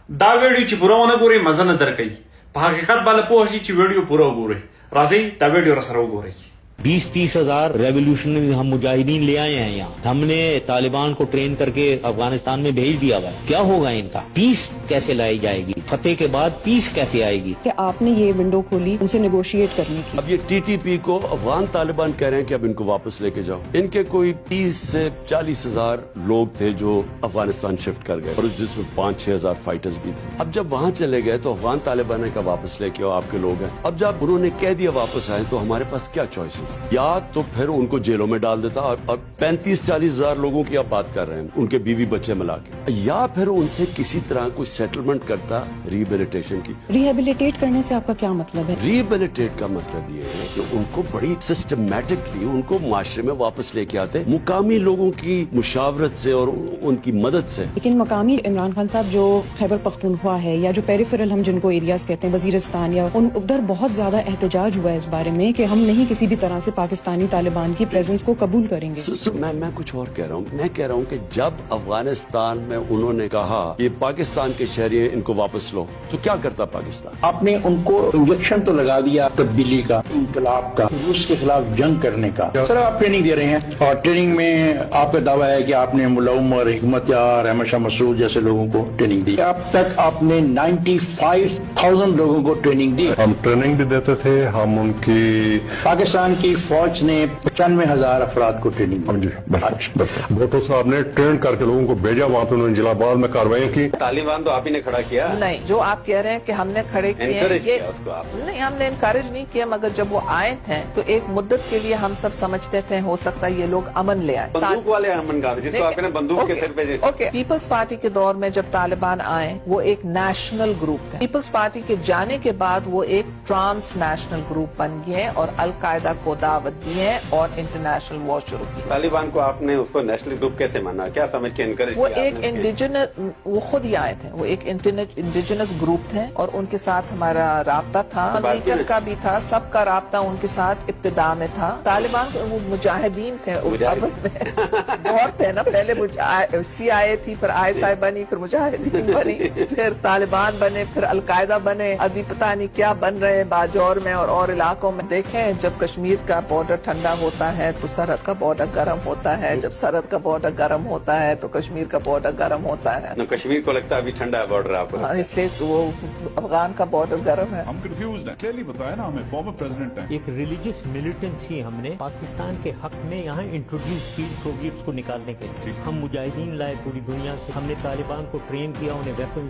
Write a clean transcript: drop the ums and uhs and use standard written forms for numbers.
دا video چې پوره ونه ګورئ مزه نه درکوي. په حقیقت باندې پوه شئ چې ویډیو پوره وګورئ. راځئ دا ویډیو راسره وګورئ. 20-30 ہزار ریولیوشنری ہم مجاہدین لے آئے ہیں یہاں. ہم نے طالبان کو ٹرین کر کے افغانستان میں بھیج دیا ہوا ہے. کیا ہوگا ان کا؟ پیس کیسے لائی جائے گی؟ فتح کے بعد پیس کیسے آئے گی؟ کہ آپ نے یہ ونڈو کھولی ان سے نیگوشیٹ کرنے کی. اب یہ ٹی ٹی پی کو افغان طالبان کہہ رہے ہیں کہ اب ان کو واپس لے کے جاؤ. ان کے کوئی 30 سے 40 ہزار لوگ تھے جو افغانستان شفٹ کر گئے اور جس میں 5-6 ہزار فائٹرز بھی تھے. اب جب وہاں چلے گئے تو افغان طالبان نے کہا واپس لے کے آؤ، آپ کے لوگ ہیں. اب جب انہوں نے کہہ دیا واپس آئے تو ہمارے پاس کیا چوائسز؟ یا تو پھر ان کو جیلوں میں ڈال دیتا، اور 35-40 ہزار لوگوں کی آپ بات کر رہے ہیں، ان کے بیوی بچے ملا کے، یا پھر ان سے کسی طرح کوئی سیٹلمنٹ کرتا ریہیبلیٹیشن کی. ریہیبلیٹیٹ کرنے سے آپ کا کیا مطلب ہے؟ ریہیبلیٹیٹ کا مطلب یہ ہے کہ ان کو بڑی سسٹمیٹکلی ان کو معاشرے میں واپس لے کے آتے مقامی لوگوں کی مشاورت سے اور ان کی مدد سے. لیکن مقامی عمران خان صاحب جو خیبر پختونخوا ہے یا جو پیریفرل ہم جن کو ایریاز کہتے ہیں، وزیرستان، یا ادھر بہت زیادہ احتجاج ہوا ہے اس بارے میں کہ ہم نہیں کسی بھی طرح سے پاکستانی طالبان کی پریزنس کو قبول کریں گے. میں کچھ اور کہہ رہا ہوں. میں کہہ رہا ہوں کہ جب افغانستان میں انہوں نے کہا کہ پاکستان کے شہری ہیں ان کو واپس لو، تو کیا کرتا پاکستان؟ آپ نے ان کو انجیکشن تو لگا دیا تبدیلی کا، انقلاب کا، روس کے خلاف جنگ کرنے کا. سر آپ ٹریننگ دے رہے ہیں اور ٹریننگ میں آپ کا دعویٰ ہے کہ آپ نے ملا عمر، حکمت یار، احمد شاہ مسعود جیسے لوگوں کو ٹریننگ دی. اب تک آپ نے 95,000 لوگوں کو ٹریننگ دی. ہم ٹریننگ بھی دیتے تھے. ہم ان کی پاکستان کی فوج نے 95,000 افراد کو ٹریننگ دی. بھٹو صاحب نے ٹرین کر کے لوگوں کو بھیجا، وہاں پہ انہوں نے جلال آباد میں کارروائیاں کی. طالبان تو آپ ہی نے کھڑا کیا. نہیں، جو آپ کہہ رہے ہیں کہ ہم نے کھڑے کیے اس کو آپ نہیں، ہم نے انکریج نہیں کیا، مگر جب وہ آئے تھے تو ایک مدت کے لیے ہم سب سمجھتے تھے ہو سکتا ہے یہ لوگ امن لے آئے. بندوق والے امن کا جس کو آپ نے بندوق کے سر پہ. اوکے، پیپلز پارٹی کے دور میں جب طالبان آئے وہ ایک نیشنل گروپ تھے. پیپلز پارٹی کے جانے کے بعد وہ ایک ٹرانس نیشنل گروپ بن گئے اور القاعدہ کو دعوت دی ہے اور انٹرنیشنل وار شروع کی. طالبان کو آپ نے اس کو نیشنل گروپ کیسے مانا؟ کیا سمجھ کے انکریج کیا؟ وہ ایک انڈیجنس، وہ خود ہی آئے تھے، وہ ایک انڈیجنس گروپ تھے اور ان کے ساتھ ہمارا رابطہ تھا، امریکن کا بھی تھا، سب کا رابطہ ان کے ساتھ ابتدا میں تھا. طالبان وہ مجاہدین تھے، بہت تھے نا. پہلے CIA تھی، پھر ISI بنی، پھر مجاہدین بنی، پھر طالبان بنے، پھر القاعدہ بنے، ابھی پتہ نہیں کیا بن رہے باجور میں اور علاقوں میں. دیکھیں جب کشمیر کا بارڈر ٹھنڈا ہوتا ہے تو سرحد کا بارڈر گرم ہوتا ہے، جب سرحد کا بارڈر گرم ہوتا ہے تو کشمیر کا بارڈر گرم ہوتا ہے. کشمیر کو لگتا ہے ابھی ٹھنڈا ہے بارڈر آپ کو، اس لیے وہ افغان کا بارڈر گرم ہے. ہم کنفیوزڈ ہیں، کلیئرلی بتایا نا ہمیں، فارمر پریزیڈنٹ ہیں. ایک ریلیجس ملیٹنسی ہم نے پاکستان کے حق میں یہاں انٹروڈیوس کی سوویٹس کو نکالنے کے لیے. ہم مجاہدین لائے پوری دنیا سے. ہم نے طالبان کو ٹرین کیا، انہیں ویپن